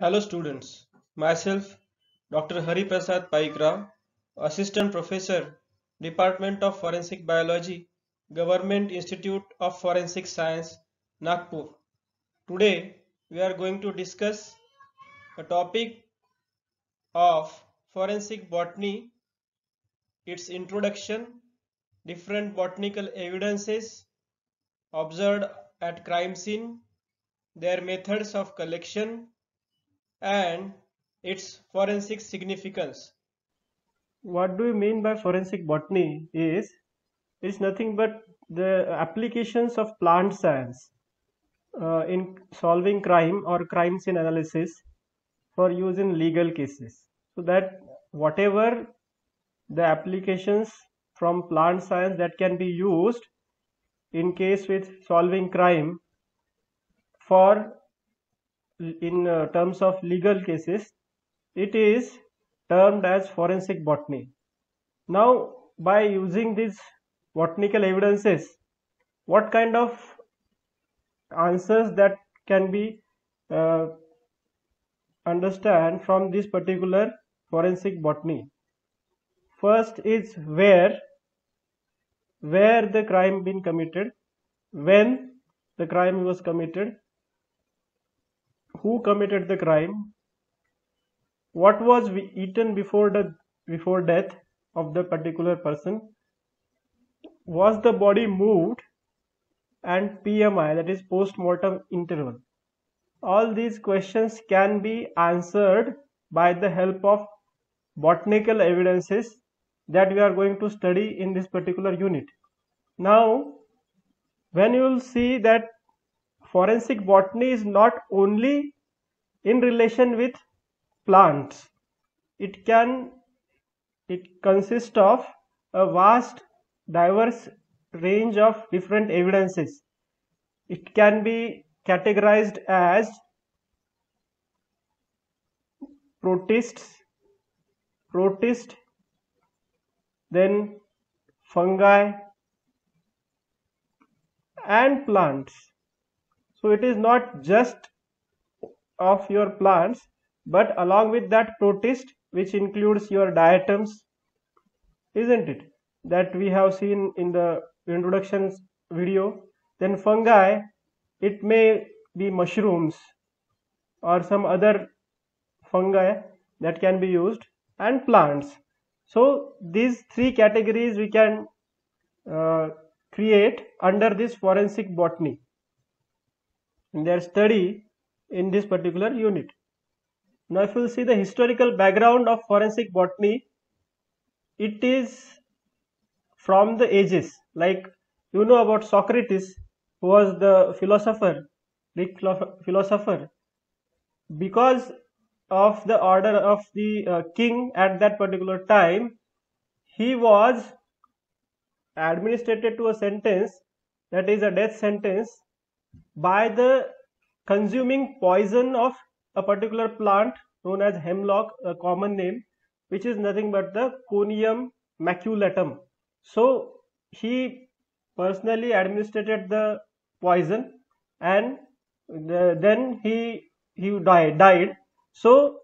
Hello students, myself Dr. Hari Prasad Paikra, Assistant Professor, Department of Forensic Biology, Government Institute of Forensic Science, Nagpur. Today we are going to discuss a topic of forensic botany, its introduction, different botanical evidences observed at crime scene, their methods of collection, and its forensic significance. What do you mean by forensic botany is nothing but the applications of plant science in solving crime or crime scene analysis for use in legal cases. So that whatever the applications from plant science that can be used in case with solving crime for in terms of legal cases, it is termed as forensic botany. Now, by using these botanical evidences, what kind of answers that can be uh, understand from this particular forensic botany? First is where the crime been committed, when the crime was committed, who committed the crime, what was eaten before death of the particular person, was the body moved, and PMI, that is post-mortem interval. All these questions can be answered by the help of botanical evidences that we are going to study in this particular unit. Now, when you will see that forensic botany is not only in relation with plants, it consists of a vast diverse range of different evidences. It can be categorized as protist, then fungi and plants. So it is not just of your plants, but along with that protist, which includes your diatoms, isn't it? That we have seen in the introduction video. Then fungi, it may be mushrooms or some other fungi that can be used, and plants. So these three categories we can uh, create under this forensic botany in their study in this particular unit. Now if you will see the historical background of forensic botany, it is from the ages, like you know about Socrates, who was the Greek philosopher. Because of the order of the king at that particular time, he was administered to a sentence, that is a death sentence, by the consuming poison of a particular plant known as hemlock, a common name, which is nothing but the Conium maculatum. So he personally administered the poison, and then he died. So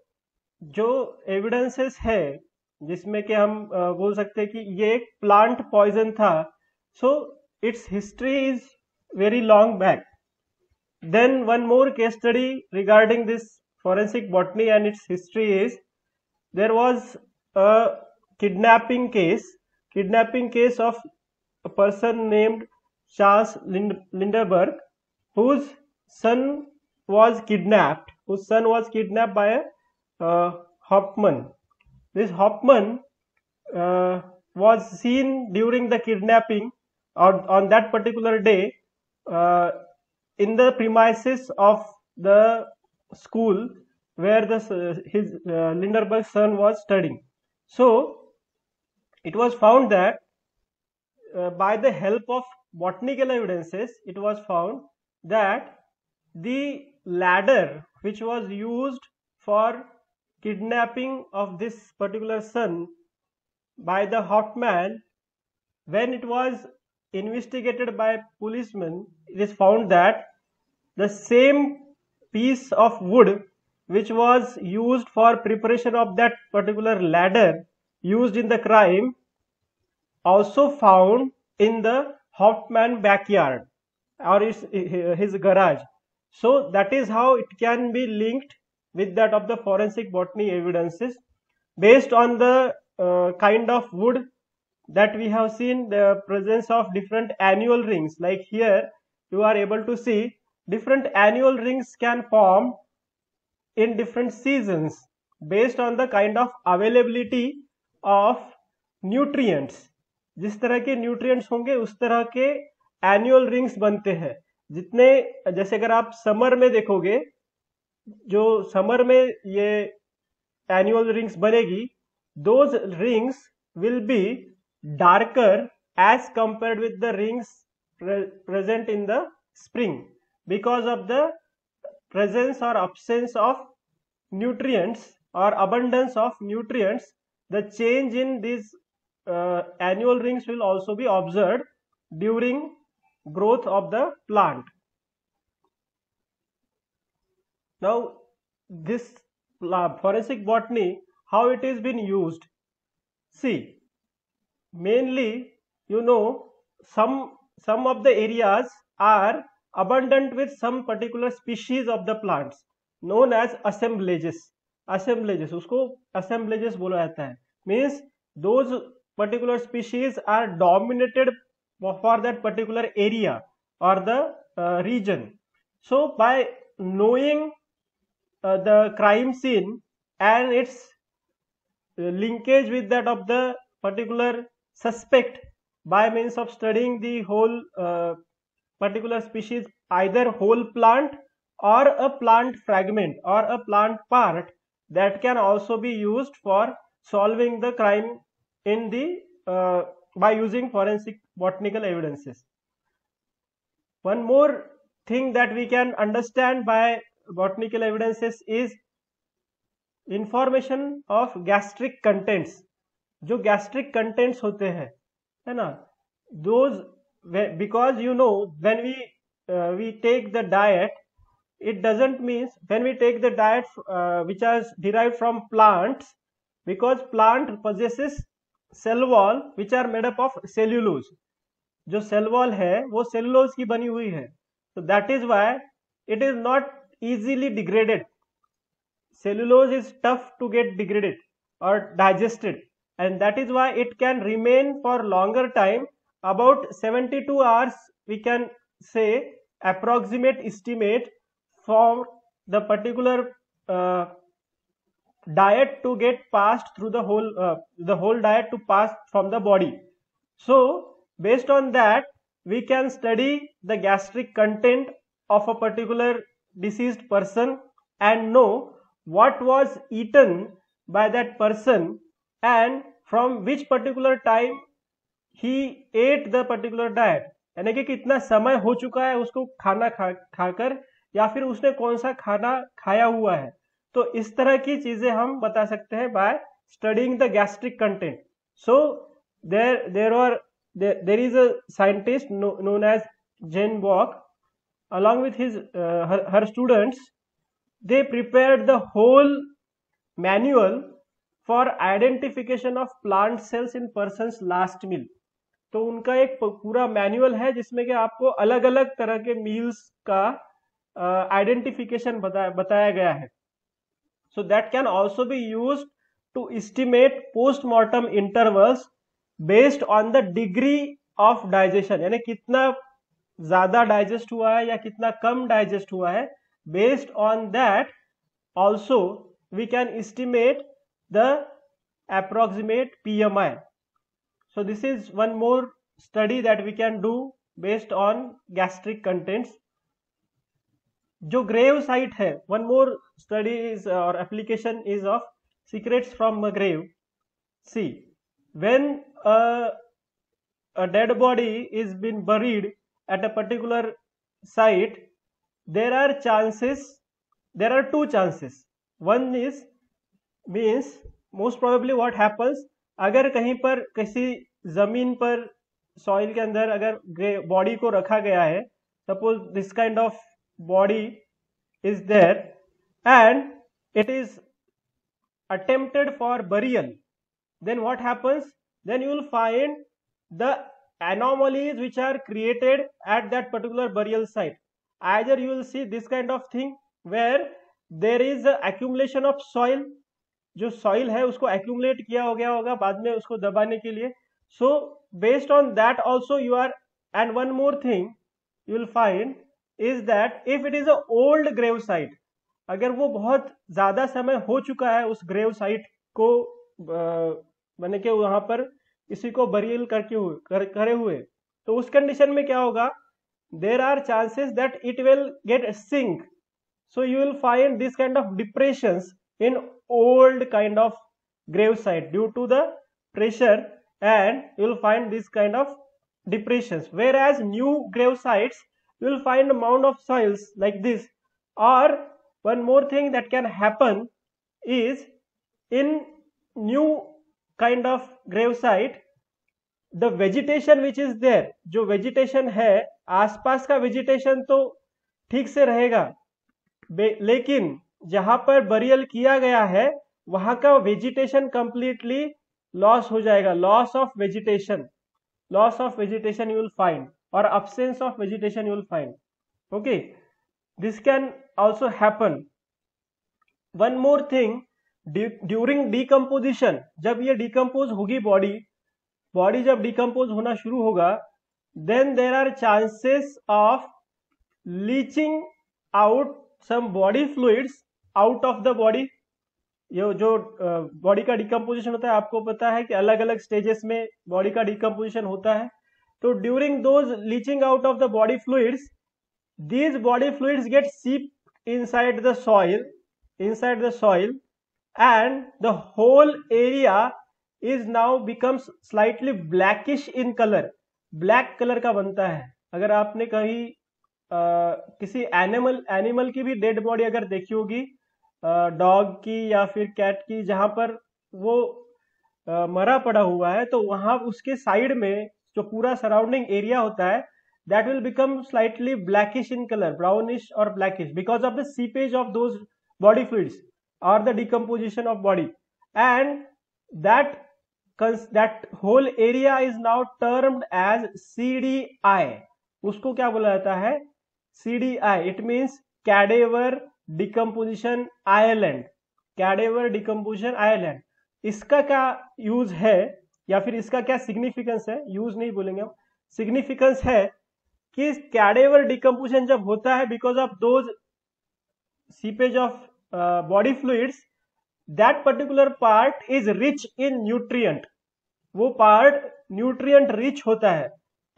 जो evidences है जिसमें कि हम बोल सकते हैं कि ये एक प्लांट पॉइजन था, so it's history is very long back. Then one more case study regarding this forensic botany and its history is, there was a kidnapping case of a person named Charles Lindbergh, whose son whose son was kidnapped by a Hauptmann. This Hauptmann was seen during the kidnapping on that particular day uh, in the premises of the school where his Lindbergh's son was studying. So it was found that by the help of botanical evidences, it was found that the ladder which was used for kidnapping of this particular son by the Hauptmann, when it was investigated by policemen, it is found that the same piece of wood which was used for preparation of that particular ladder used in the crime also found in the Hoffman backyard or his garage. So that is how it can be linked with that of the forensic botany evidences based on the kind of wood that we have seen, the presence of different annual rings. Like here you are able to see different annual rings can form in different seasons based on the kind of availability of nutrients. जिस तरह के nutrients होंगे उस तरह के annual rings बनते हैं. जितने, जैसे अगर आप समर में देखोगे, जो समर में ये एनुअल रिंग्स बनेगी, those rings will be darker as compared with the rings present in the spring because of the presence or absence of nutrients or abundance of nutrients. The change in these annual rings will also be observed during growth of the plant. Now this forensic botany, how it is been used? See, mainly, you know, some of the areas are abundant with some particular species of the plants known as assemblages. Assemblages, उसको assemblages बोला जाता है. Means those particular species are dominated for that particular area or the region. So by knowing the crime scene and its linkage with that of the particular suspect, by means of studying the whole particular species, either whole plant or a plant fragment or a plant part, that can also be used for solving the crime in the by using forensic botanical evidences. One more thing that we can understand by botanical evidences is information of gastric contents. जो gastric contents होते हैं, है ना, those, because you know, when we take the diet, it doesn't mean when we take the diet which is derived from plants, because plant possesses cell wall which are made up of cellulose. जो cell wall है वो cellulose की बनी हुई है. So that is why it is not easily degraded. Cellulose is tough to get degraded or digested, and that is why it can remain for longer time, about 72 hours we can say, approximate estimate, for the particular diet to get passed through the whole diet to pass from the body. So based on that we can study the gastric content of a particular deceased person and know what was eaten by that person and from which particular time he ate the particular diet, यानी कि कितना समय हो चुका है उसको खाना खाकर, या फिर उसने कौन सा खाना खाया हुआ है. तो इस तरह की चीजें हम बता सकते हैं by studying the gastric content. So there is a scientist known as Jane Bock, along with her students. They prepared the whole manual for identification of plant cells in person's last meal. तो उनका एक पूरा manual है जिसमें कि आपको अलग अलग तरह के मील्स का आइडेंटिफिकेशन बताया गया है. So that can also be used to estimate post-mortem intervals based on the degree of digestion, यानी कितना ज्यादा डाइजेस्ट हुआ है या कितना कम डाइजेस्ट हुआ है. Based on that also we can estimate the approximate PMI. So this is one more study that we can do based on gastric contents. जो grave site है, one more study is or application is of secrets from a grave. See, when a dead body is been buried at a particular site, there are two chances. One is, means most probably what happens, अगर कहीं पर किसी जमीन पर soil के अंदर अगर body को रखा गया है, suppose this kind of body is there, and it is attempted for burial, then what happens? Then you will find the anomalies which are created at that particular burial site. Either you will see this kind of thing where there is a accumulation of soil, जो soil है उसको accumulate किया हो गया होगा बाद में उसको दबाने के लिए. So based on that also you are, and one more thing you will find is that if it is a old grave site, अगर वो बहुत ज्यादा समय हो चुका है उस ग्रेव साइट को बने के वहां पर किसी को बरियल करे हुए, तो उस कंडीशन में क्या होगा? There are chances that it will get sink. So you will find this kind of depressions in old kind of grave site due to the pressure, and you will find this kind of depressions. Whereas new grave sites you will find a mound of soils like this. Or one more thing that can happen is in new kind of grave site the vegetation which is there, जो vegetation है आसपास का vegetation तो ठीक से रहेगा, लेकिन जहां पर बरियल किया गया है वहां का vegetation completely लॉस हो जाएगा. Loss of vegetation, loss of vegetation you will find, or absence of vegetation you will find. Okay, this can also happen. One more thing, during decomposition, जब ये decompose होगी body जब decompose होना शुरू होगा, then there are chances of leaching out some body fluids out of the body. ये जो body का डिकम्पोजिशन होता है आपको पता है कि अलग अलग स्टेजेस में बॉडी का डिकम्पोजिशन होता है. तो during those leaching out of the body fluids, these body fluids get seep inside the soil and the whole area is now becomes slightly blackish in colour. Black colour का बनता है. अगर आपने कहीं किसी एनिमल की भी डेड बॉडी अगर देखी होगी, डॉग की या फिर कैट की, जहां पर वो मरा पड़ा हुआ है, तो वहां उसके साइड में जो पूरा सराउंडिंग एरिया होता है that will become slightly blackish in colour, brownish और blackish, because of the seepage of those body fluids और the decomposition of body. And that whole area is now termed as CDI. उसको क्या बोला जाता है? CDI. It means cadaver decomposition island. Cadaver decomposition island. इसका क्या use है या फिर इसका क्या सिग्निफिकेंस है? यूज नहीं बोलेंगे हम, सिग्निफिकेंस है कि कैडेवर डिकम्पोजिशन जब होता है because of those seepage of body fluids, that particular part is rich in nutrient. वो पार्ट न्यूट्रिएंट रिच होता है.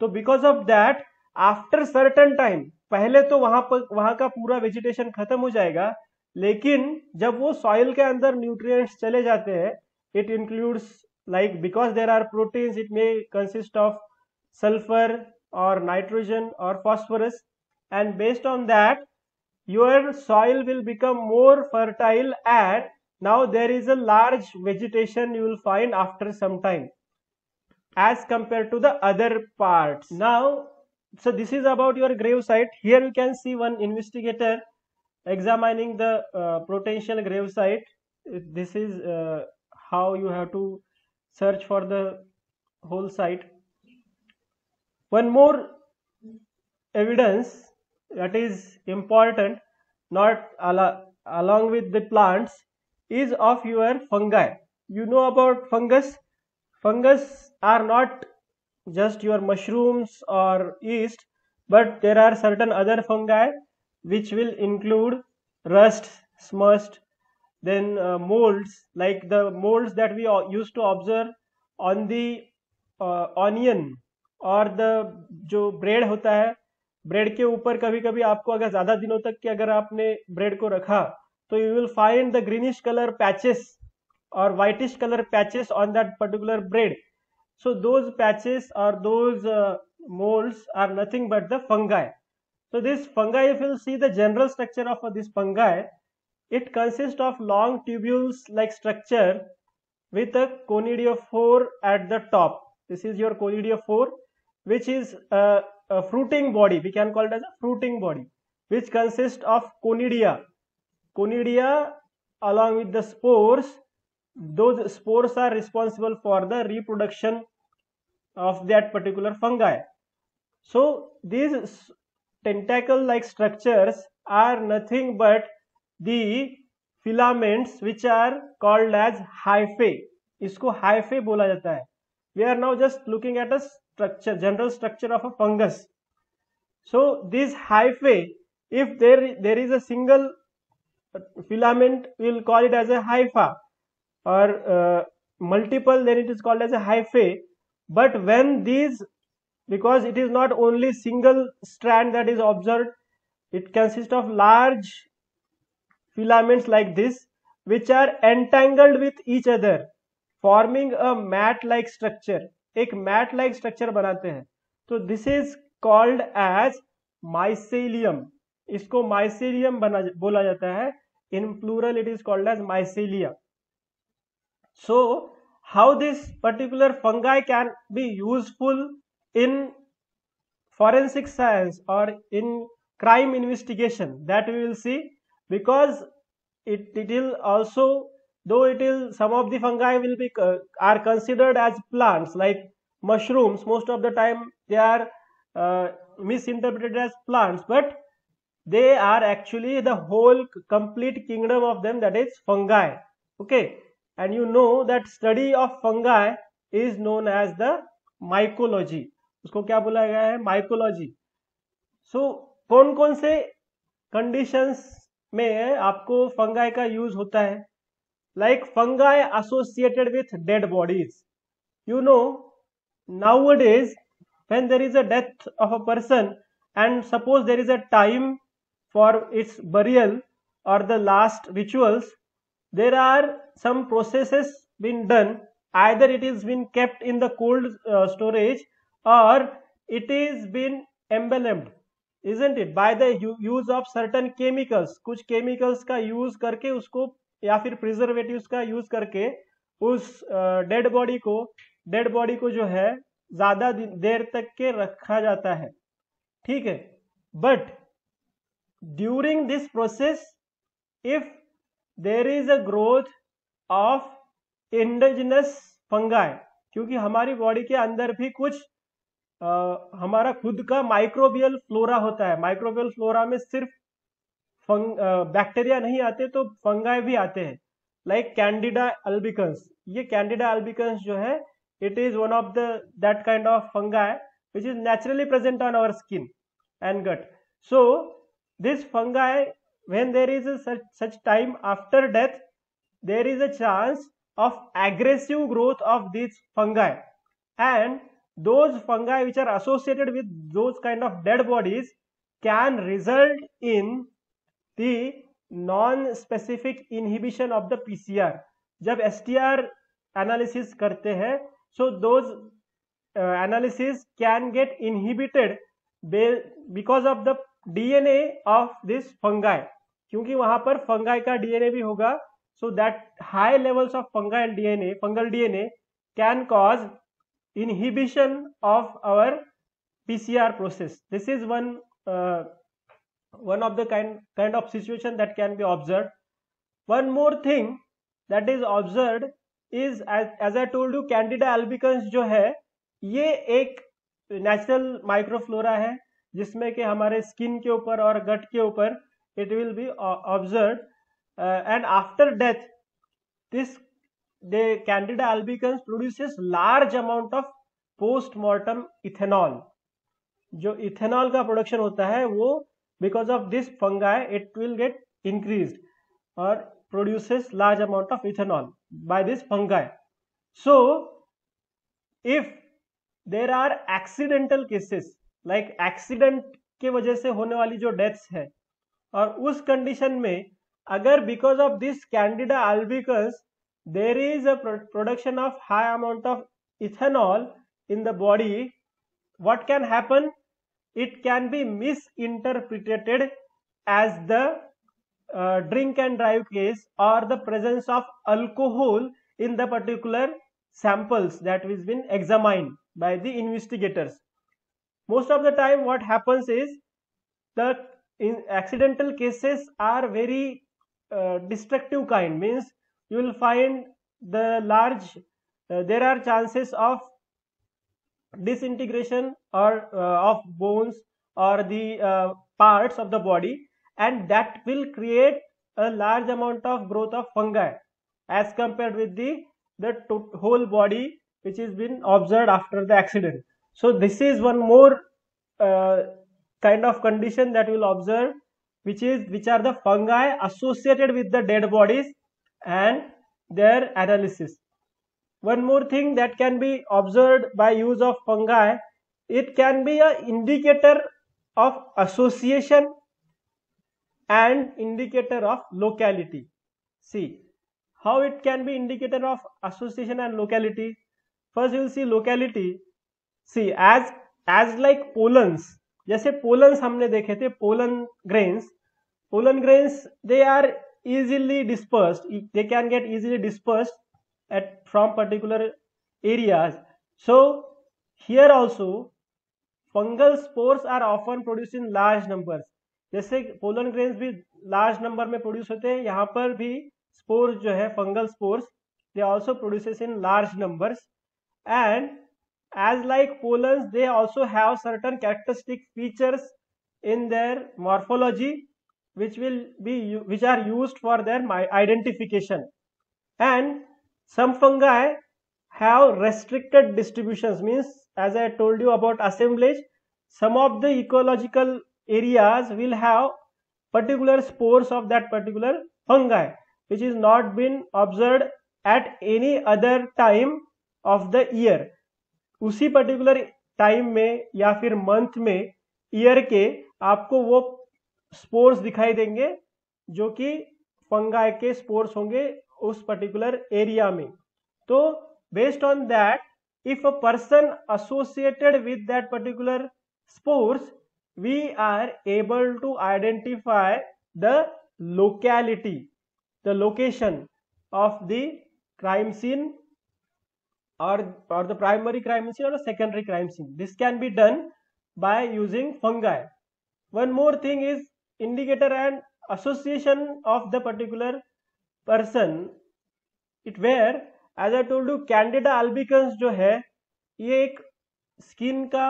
तो because of that after certain time, पहले तो वहां का पूरा वेजिटेशन खत्म हो जाएगा, लेकिन जब वो सॉइल के अंदर न्यूट्रिएंट्स चले जाते हैं, it includes like because there are proteins, it may consist of sulphur और नाइट्रोजन और phosphorus, and based on that your soil will become more fertile, and now there is a large vegetation you will find after some time as compared to the other parts. Now, so this is about your grave site. Here you can see one investigator examining the potential grave site. This is how you have to search for the whole site. One more evidence that is important, not along with the plants, is of your fungi. You know about fungus. Fungus are not just your mushrooms or yeast, but there are certain other fungi which will include rust, smust, then molds, like the molds that we used to observe on the onion और the जो bread होता है, bread के ऊपर कभी कभी आपको अगर ज्यादा दिनों तक के अगर आपने ब्रेड को रखा तो you will find the greenish color patches or whitish color patches on that particular bread. So those patches or those molds are nothing but the fungi. So this fungi, if you see the general structure of this fungi, it consists of long tubules like structure with a conidiophore at the top. This is your conidiophore, which is a fruiting body. We can call it as a fruiting body, which consists of conidia. Conidia along with the spores. Those spores are responsible for the reproduction of that particular fungi. So these tentacle like structures are nothing but the filaments which are called as hyphae. इसको hyphae बोला जाता है. We are now just looking at a structure, general structure of a fungus. So this hyphae, if there is a single filament, we will call it as a hypha, or multiple, then it is called as a hyphae. But when these, because it is not only single strand that is observed, it consists of large filaments like this, which are entangled with each other, forming a mat like structure. एक mat like structure बनाते हैं. तो this is called as mycelium. इसको mycelium बोला जाता है. In plural it is called as mycelia. So how this particular fungi can be useful in forensic science or in crime investigation, that we will see, because it will also, though it is, some of the fungi will be are considered as plants like mushrooms. Most of the time they are misinterpreted as plants, but they are actually the whole complete kingdom of them, that is fungi. Okay, and you know that study of fungi is known as the mycology. उसको क्या बोला गया है? Mycology. सो कौन कौन से conditions में आपको फंगाई का यूज होता है? Like fungi associated with dead bodies. You know, nowadays when there is a death of a person and suppose there is a time for its burial or the last rituals, there are some processes been done. Either it is been kept in the cold storage, or it is been embalmed, isn't it, by the use of certain chemicals. कुछ chemicals का use करके उसको, या फिर preservatives का use करके उस dead body को जो है ज्यादा देर तक के रखा जाता है. ठीक है. But during this process, if there is a growth of endogenous fungi, क्योंकि हमारी बॉडी के अंदर भी कुछ हमारा खुद का माइक्रोबियल फ्लोरा होता है. माइक्रोबियल फ्लोरा में सिर्फ बैक्टीरिया नहीं आते, तो फंगाई भी आते हैं, लाइक कैंडिडा अल्बिकन्स. ये कैंडिडा अल्बिकन्स जो है, it is one of that kind of fungi which is naturally present on our skin and gut. So this fungi, when there is such time after death, there is a chance of aggressive growth of these fungi, and those fungi which are associated with those kind of dead bodies can result in the non-specific inhibition of the PCR. जब STR analysis करते हैं, so those analysis can get inhibited because of the DNA of this fungi, क्योंकि वहां पर fungi का DNA भी होगा. So that high levels of fungal DNA can cause inhibition of our PCR process. This is one of the kind of situation that can be observed. One more thing that is observed is, as I told you, Candida albicans जो है, ये एक natural microflora है जिसमें कि हमारे skin के ऊपर और गट के ऊपर it will be observed, and after death the Candida albicans produces large amount of post-mortem ethanol. जो इथेनॉल का प्रोडक्शन होता है वो because of this fungi it will get increased or produces large amount of ethanol by this fungi. So if there are accidental cases, like accident के वजह से होने वाली जो deaths है, और उस condition में अगर because of this Candida albicans there is a production of high amount of ethanol in the body, what can happen? It can be misinterpreted as the drink and drive case, or the presence of alcohol in the particular samples that has been examined by the investigators. Most of the time what happens is, the accidental cases are very destructive kind, means you will find the large there are chances of disintegration or of bones or the parts of the body, and that will create a large amount of growth of fungi as compared with the whole body which has been observed after the accident. So this is one more uh, kind of condition that we will observe, which are the fungi associated with the dead bodies and their analysis. One more thing that can be observed by use of fungi, it can be an indicator of association and indicator of locality. See how it can be indicator of association and locality. First you will see locality. See as like pollens, जैसे pollens हमने देखे थे, pollen grains they are easily dispersed, they can get easily dispersed from particular areas. So here also fungal spores are often produced in large numbers. जैसे pollen grains भी large number में produce होते हैं, यहाँ पर भी spores जो है fungal spores they also produces in large numbers, and as like pollens they also have certain characteristic features in their morphology which are used for their identification. And some fungi have restricted distributions, means as I told you about assemblage, some of the ecological areas will have particular spores of that particular fungi which is not been observed at any other time of the year. उसी particular time में या फिर month में year के आपको वो spores दिखाई देंगे जो कि फंगाई के स्पोर्स होंगे उस पर्टिकुलर एरिया में. तो based on that if a person associated with that particular spores, we are able to identify the locality, the location of the crime scene or the primary crime scene or the secondary crime scene. This can be done by using fungi. One more thing is indicator and association of the particular person. It where as I told you Candida albicans जो है ये एक skin का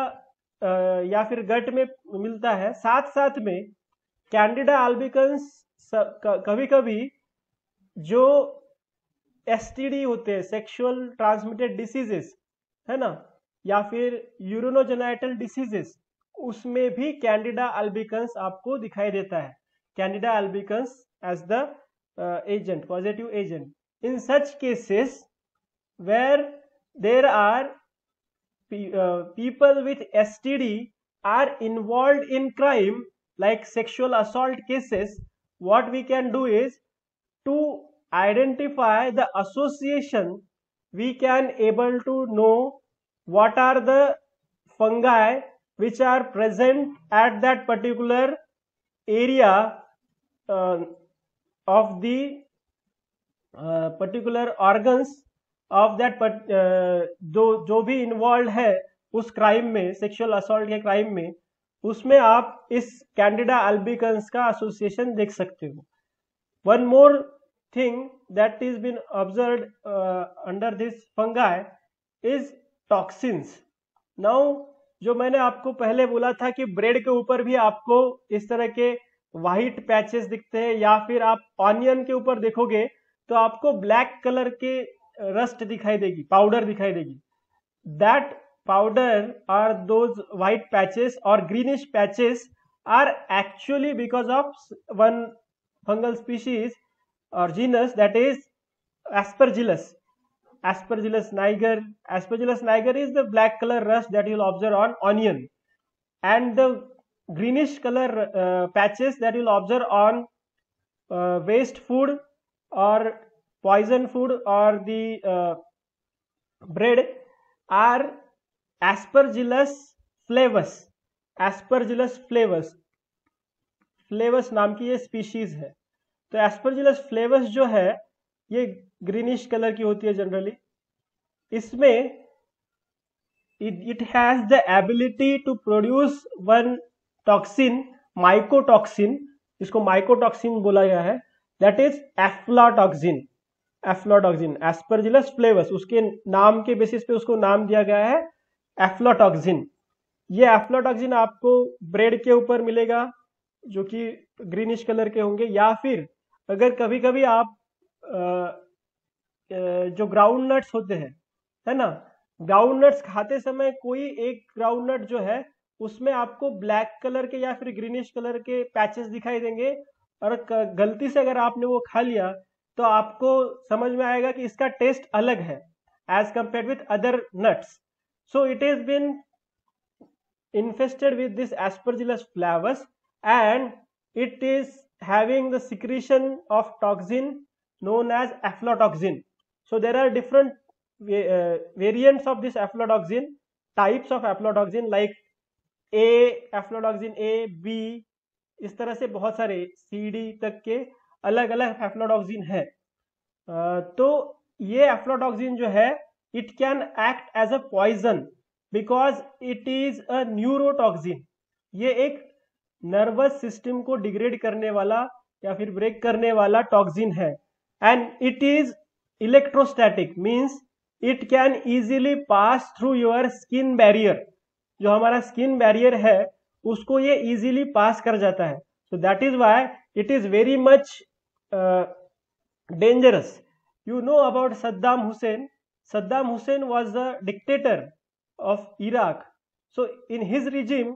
या फिर गट में मिलता है. साथ साथ में कैंडिडा अल्बिकन्स कभी कभी जो एसटीडी होते हैं, सेक्सुअल ट्रांसमिटेड डिसीजेस है ना, या फिर यूरिनोजेनाइटल डिसीजेस, उसमें भी कैंडिडा अल्बिकन्स आपको दिखाई देता है. Candida albicans as the agent, positive agent. In such cases where there are people with STD are involved in crime like sexual assault cases, what we can do is to identify the association. We can able to know what are the fungi which are present at that particular area of the particular organs of that जो भी involve है उस crime में, sexual assault के crime में, उसमें आप इस कैंडिडा अल्बिकन्स का एसोसिएशन देख सकते हो. One more thing that is been observed under this fungi is toxins. Now जो मैंने आपको पहले बोला था कि ब्रेड के ऊपर भी आपको इस तरह के व्हाइट पैचेस दिखते हैं, या फिर आप ऑनियन के ऊपर देखोगे तो आपको ब्लैक कलर के रस्ट दिखाई देगी, पाउडर दिखाई देगी. That powder are those white patches और greenish patches are actually because of one fungal species और genus that is aspergillus. Aspergillus niger. Aspergillus niger is the black color rust that you will observe on onion, and the greenish color patches that you will observe on waste food or poison food or the bread are Aspergillus flavus. Aspergillus flavus, flavus नाम की ये species है. तो Aspergillus flavus जो है ये greenish colour की होती है जनरली. इसमें it has the ability to produce one toxin, mycotoxin, इसको mycotoxin बोला गया है. That is aflatoxin. Aflatoxin, Aspergillus फ्लेवस, उसके नाम के बेसिस पे उसको नाम दिया गया है एफ्लाटॉक्सिन। ये एफ्लाटॉक्सिन आपको ब्रेड के ऊपर मिलेगा जो कि ग्रीनिश कलर के होंगे, या फिर अगर कभी कभी आप जो ग्राउंड नट्स होते हैं, है ना, ग्राउंड नट्स खाते समय कोई एक ग्राउंड नट जो है उसमें आपको ब्लैक कलर के या फिर ग्रीनिश कलर के पैचेस दिखाई देंगे, और गलती से अगर आपने वो खा लिया तो आपको समझ में आएगा कि इसका टेस्ट अलग है as compare with other nuts. So it is been infested with this aspergillus flavus, and it is having the secretion of toxin known as aflatoxin. So there are different variants of this aflatoxin, types of aflatoxin like A, aflatoxin A, B, इस तरह से बहुत सारे C, D तक के अलग अलग एफ्लोटॉक्सिन है। तो ये एफ्लोटॉक्सिन जो है it can act as a poison because it is a neurotoxin. ये एक नर्वस सिस्टम को डिग्रेड करने वाला या फिर ब्रेक करने वाला टॉक्सिन है। And it is electrostatic, means it can easily pass through your skin barrier. जो हमारा स्किन बैरियर है उसको ये इजीली पास कर जाता है। So that is why it is very much dangerous. You know about Saddam Hussein. Saddam Hussein was the dictator of Iraq. So in his regime,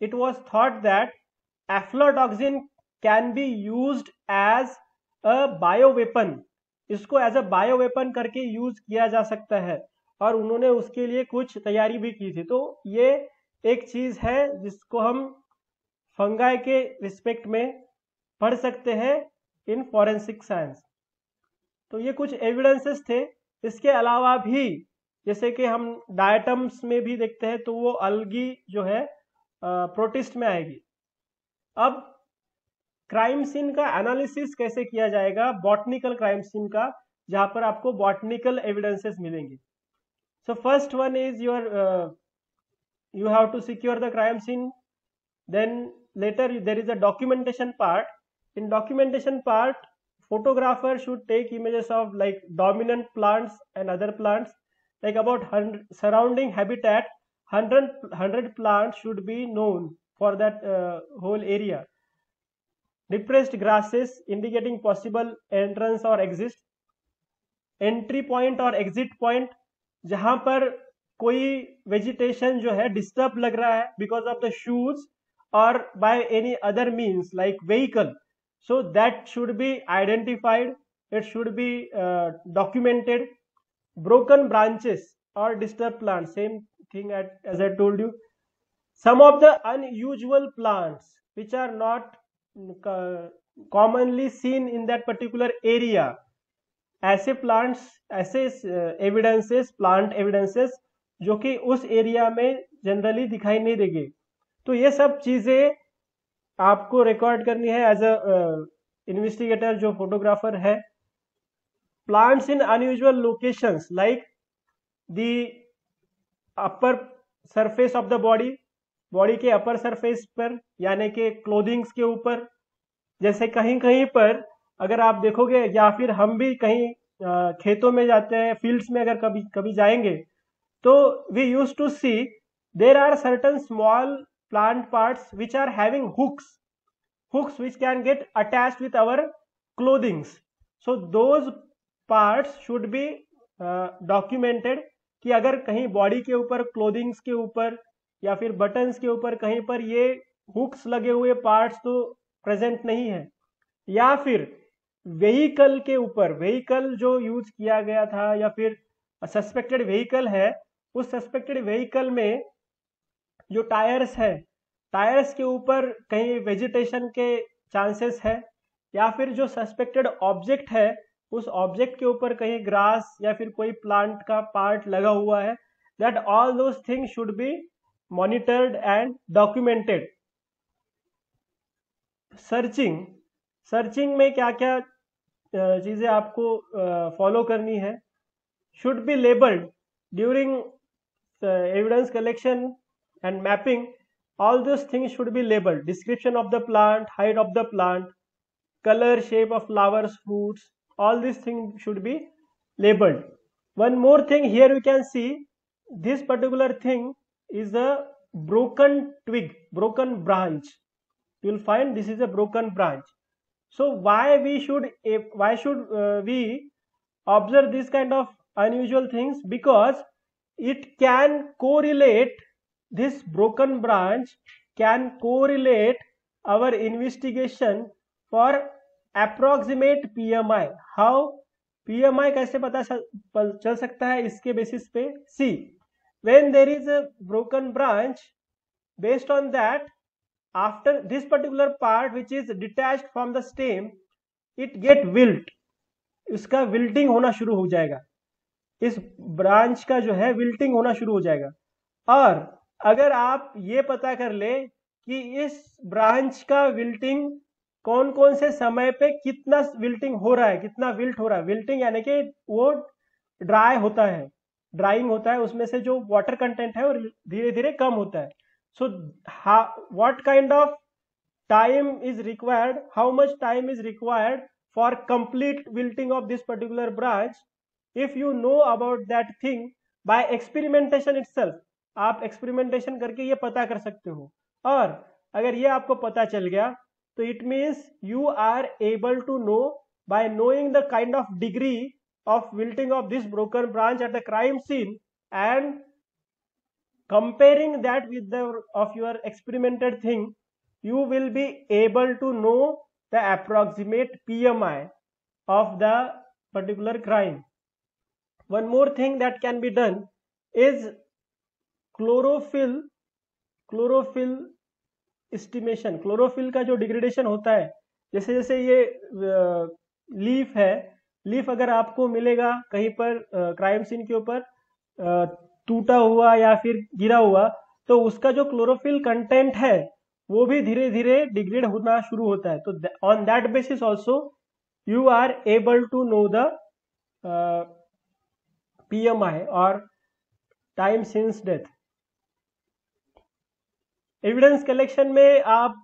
it was thought that aflatoxin can be used as a bioweapon. इसको as a bio weapon करके use किया जा सकता है, और उन्होंने उसके लिए कुछ तैयारी भी की थी। तो ये एक चीज है जिसको हम फंगाई के रिस्पेक्ट में पढ़ सकते हैं इन फॉरेंसिक साइंस। तो ये कुछ एविडेंसेस थे। इसके अलावा भी जैसे कि हम डायटम्स में भी देखते हैं तो वो अलगी जो है प्रोटिस्ट में आएगी। अब क्राइम सीन का एनालिसिस कैसे किया जाएगा, बॉटनिकल क्राइम सीन का, जहां पर आपको बॉटनिकल एविडेंसेस मिलेंगे। So first one is your you have to secure the crime scene, then later there is a documentation part. In documentation part, photographer should take images of like dominant plants and other plants, like about 100 surrounding habitat. 100 plants should be known for that whole area. Depressed grasses indicating possible entrance or exit. Entry point और exit point, जहां पर कोई vegetation जो है disturb लग रहा है because of the shoes और by any other means like vehicle, so that should be identified, it should be documented. Broken branches और disturb plant, same thing as I told you. some of the unusual plants which are not commonly seen in that particular area. ऐसे plants, ऐसे evidences, plant evidences जो कि उस area में generally दिखाई नहीं देंगे, तो ये सब चीजें आपको रिकॉर्ड करनी है एज अ इन्वेस्टिगेटर जो फोटोग्राफर है. Plants in unusual locations like the upper surface of the body, body के अपर सरफेस पर यानी कि क्लोथिंग्स के ऊपर. जैसे कहीं कहीं पर अगर आप देखोगे या फिर हम भी कहीं खेतों में जाते हैं, फील्ड्स में अगर कभी कभी जाएंगे, तो we use to see there are certain small plant parts which are having hooks which can get attached with our clothings. So those parts should be documented कि अगर कहीं बॉडी के ऊपर, क्लोथिंग्स के ऊपर या फिर बटन्स के ऊपर कहीं पर ये हुक्स लगे हुए पार्ट्स तो प्रेजेंट नहीं है, या फिर व्हीकल के ऊपर, व्हीकल जो यूज किया गया था या फिर सस्पेक्टेड व्हीकल है, उस सस्पेक्टेड व्हीकल में जो टायर्स है, टायर्स के ऊपर कहीं वेजिटेशन के चांसेस है, या फिर जो सस्पेक्टेड ऑब्जेक्ट है उस ऑब्जेक्ट के ऊपर कहीं ग्रास या फिर कोई प्लांट का पार्ट लगा हुआ है. That all those things should be monitored and documented. Searching में क्या क्या चीजें आपको फॉलो करनी है. Should be labelled during evidence collection and mapping. All those things should be labeled. Description of the plant, height of the plant, color, shape of flowers, fruits, all these things should be labeled. One more thing, here you can see this particular thing is a broken twig, broken branch. You will find this is a broken branch. So why should we observe this kind of unusual things? Because it can correlate, this broken branch can correlate our investigation for approximate PMI. How PMI कैसे पता चल सकता है इसके basis पे? See, when there is a broken branch, based on that, after this particular part which is detached from the stem, it get wilt, इसका wilting होना शुरू हो जाएगा, इस ब्रांच का जो है विल्टिंग होना शुरू हो जाएगा. और अगर आप ये पता कर ले कि इस ब्रांच का विल्टिंग कौन कौन से समय पे कितना विल्टिंग हो रहा है, कितना विल्ट हो रहा है, विल्टिंग यानी कि वो ड्राई होता है, ड्राइंग होता है, उसमें से जो वाटर कंटेंट है वो धीरे धीरे कम होता है. So what kind of time is required, how much time is required for complete wilting of this particular branch? If you know about that thing by experimentation itself, आप experimentation करके ये पता कर सकते हो. और अगर ये आपको पता चल गया तो it means you are able to know, by knowing the kind of degree of wilting of this broken branch at the crime scene and comparing that with the of your experimented thing, you will be able to know the approximate PMI of the particular crime. One more thing that can be done is chlorophyll estimation. chlorophyll का जो degradation होता है, जैसे जैसे ये leaf है, leaf अगर आपको मिलेगा कहीं पर क्राइम सीन के ऊपर टूटा हुआ या फिर गिरा हुआ, तो उसका जो क्लोरोफिल कंटेंट है वो भी धीरे धीरे डिग्रेड होना शुरू होता है. तो on that basis also you are able to know the PMI और time since death. Evidence collection में आप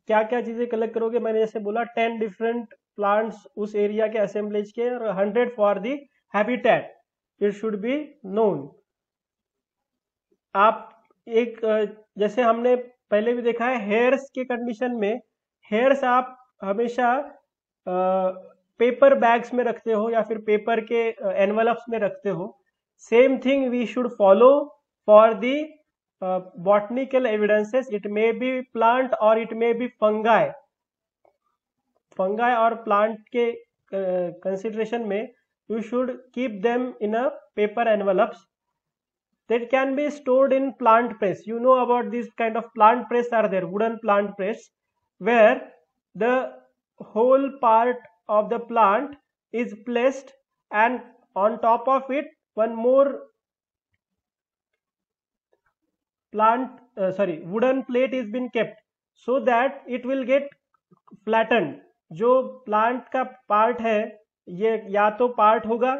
क्या क्या चीजें कलेक्ट करोगे? मैंने जैसे बोला 10 डिफरेंट प्लांट्स उस एरिया के असेंबलेज के और 100 for the habitat, it should be known. आप एक जैसे हमने पहले भी देखा है, हेयर्स के कंडीशन में हेयर्स आप हमेशा पेपर बैग्स में रखते हो या फिर पेपर के एनवलप्स में रखते हो. Same thing we should follow for the botanical evidences. It may be plant और इट मे बी फंगाई और प्लांट के कंसिडरेशन में you should keep them in a paper envelopes that can be stored in plant press. You know about this kind of plant press are there, wooden plant press, where the whole part of the plant is placed and on top of it one more wooden plate is been kept so that it will get flattened. जो plant का part है ये या तो part होगा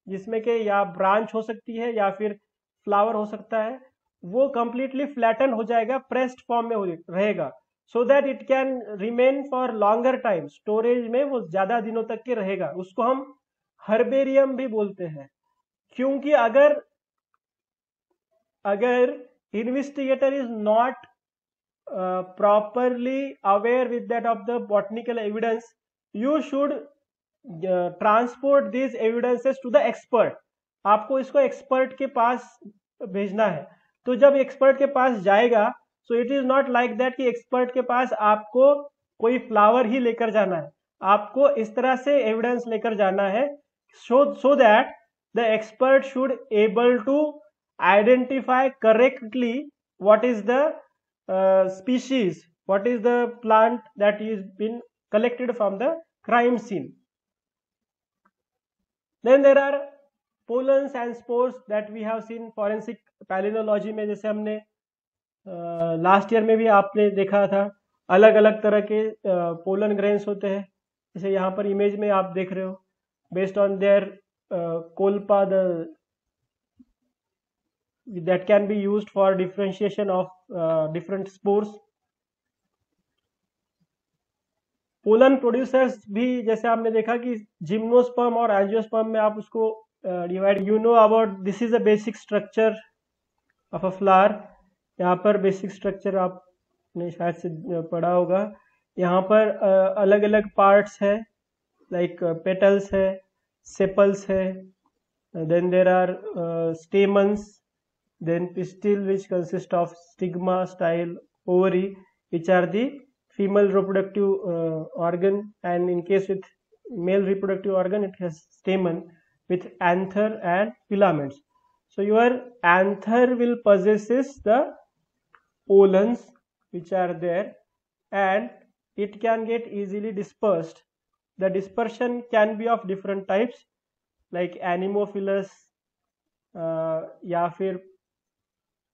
जिसमें कि या ब्रांच हो सकती है या फिर फ्लावर हो सकता है, वो कंप्लीटली फ्लैटन हो जाएगा, प्रेस्ड फॉर्म में रहेगा, so that it can remain for longer time. Storage में वो ज्यादा दिनों तक के रहेगा. उसको हम हर्बेरियम भी बोलते हैं. क्योंकि अगर investigator is not properly aware with that of the botanical evidence, you should transport these evidences to the expert. आपको इसको एक्सपर्ट के पास भेजना है. तो जब एक्सपर्ट के पास जाएगा, सो it is not like that कि एक्सपर्ट के पास आपको कोई फ्लावर ही लेकर जाना है, आपको इस तरह से एविडेंस लेकर जाना है so that the expert should able to identify correctly what is the species, what is the plant that is been collected from the crime scene. Then there are pollens and spores that we have seen forensic palynology में. जैसे हमने last year में भी आपने देखा था, अलग अलग तरह के पोलन ग्रेन्स होते हैं. जैसे यहाँ पर इमेज में आप देख रहे हो, based on their colpa that can be used for differentiation of different spores. Pollen producers भी, जैसे आपने देखा कि जिम्नोस्पर्म और एंजियोस्पर्म में आप उसको divide, you know about this is a basic structure of a flower. यहाँ पर बेसिक स्ट्रक्चर आपने शायद से पढ़ा होगा। यहाँ पर अलग अलग पार्ट्स है, लाइक पेटल्स है, सेपल्स है, then there are stamens, then pistil which consist of stigma, style, ovary, which are the female reproductive organ, and in case with male reproductive organ it has stamen with anther and filaments. So your anther will possesses the pollens which are there, and it can get easily dispersed. The dispersion can be of different types like anemophilous, या फिर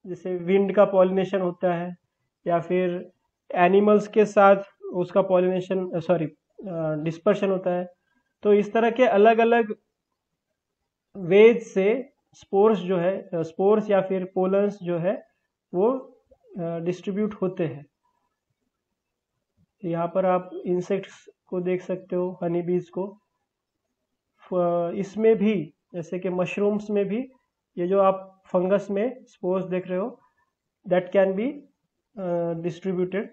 जैसे wind का pollination होता है, या फिर animals के साथ उसका पॉलिनेशन डिस्पर्शन होता है। तो इस तरह के अलग अलग वेज से स्पोर्स जो है, स्पोर्स या फिर पोलन्स जो है वो डिस्ट्रीब्यूट होते हैं। यहाँ पर आप इंसेक्ट्स को देख सकते हो, हनी बीज को। इसमें भी जैसे कि मशरूम्स में भी ये जो आप फंगस में स्पोर्स देख रहे हो, that can be distributed.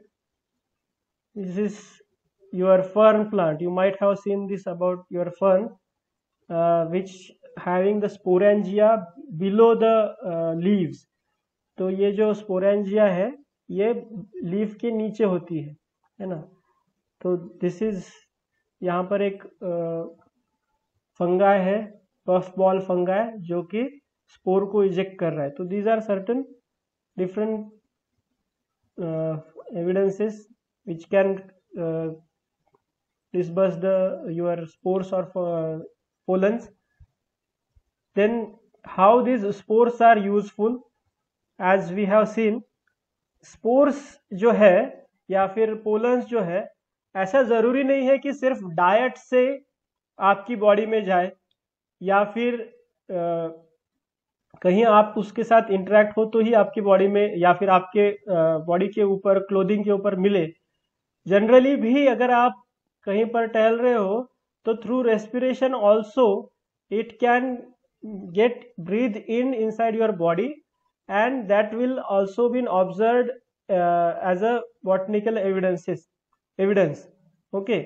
This is your fern plant, you might have seen this about your fern which having the sporangia below the leaves. तो ये जो स्पोरेंजिया है ये लीफ के नीचे होती है ना। तो दिस इज, यहाँ पर एक फंगाई है, पफ बॉल फंगाई, जो कि स्पोर को इजेक्ट कर रहा है। तो these are certain different evidences which can disperse your spores or pollens. Then how these spores are useful, as we have seen, spores जो है या फिर pollens जो है, ऐसा ज़रूरी नहीं है कि सिर्फ डाइट से आपकी बॉडी में जाए या फिर कहीं आप उसके साथ इंटरेक्ट हो तो ही आपकी बॉडी में या फिर आपके बॉडी के ऊपर, क्लोथिंग के ऊपर मिले। जनरली भी अगर आप कहीं पर टहल रहे हो तो through respiration also it can get breathe in inside your body, and that will also been observed as a botanical evidence. Okay,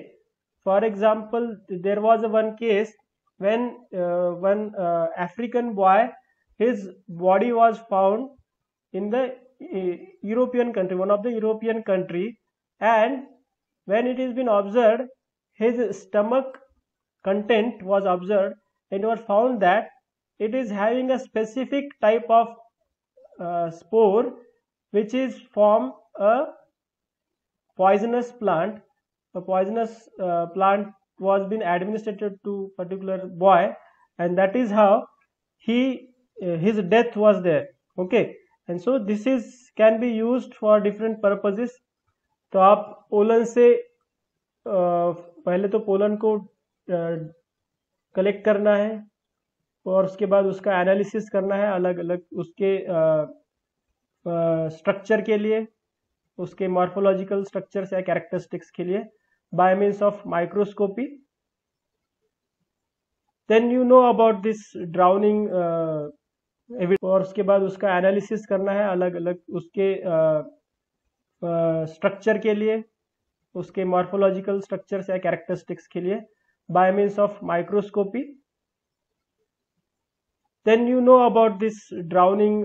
for example there was one case when one African boy, his body was found in the European country, one of the European country, and when it has been observed, his stomach content was observed, and it was found that it is having a specific type of spore which is from a poisonous plant. A poisonous plant was been administered to particular boy, and that is how his death was there. Okay, and so this is can be used for different purposes. तो आप pollen से पहले तो pollen को collect करना है और उसके बाद उसका एनालिसिस करना है अलग अलग उसके स्ट्रक्चर के लिए, उसके मॉर्फोलॉजिकल स्ट्रक्चर्स या कैरेक्टरिस्टिक्स के लिए, by means of microscopy. Then you know about this drowning और उसके बाद उसका एनालिसिस करना है अलग अलग उसके स्ट्रक्चर के लिए, उसके मॉर्फोलॉजिकल स्ट्रक्चर्स या कैरेक्टरिस्टिक्स के लिए, by means of microscopy. Then you know about this drowning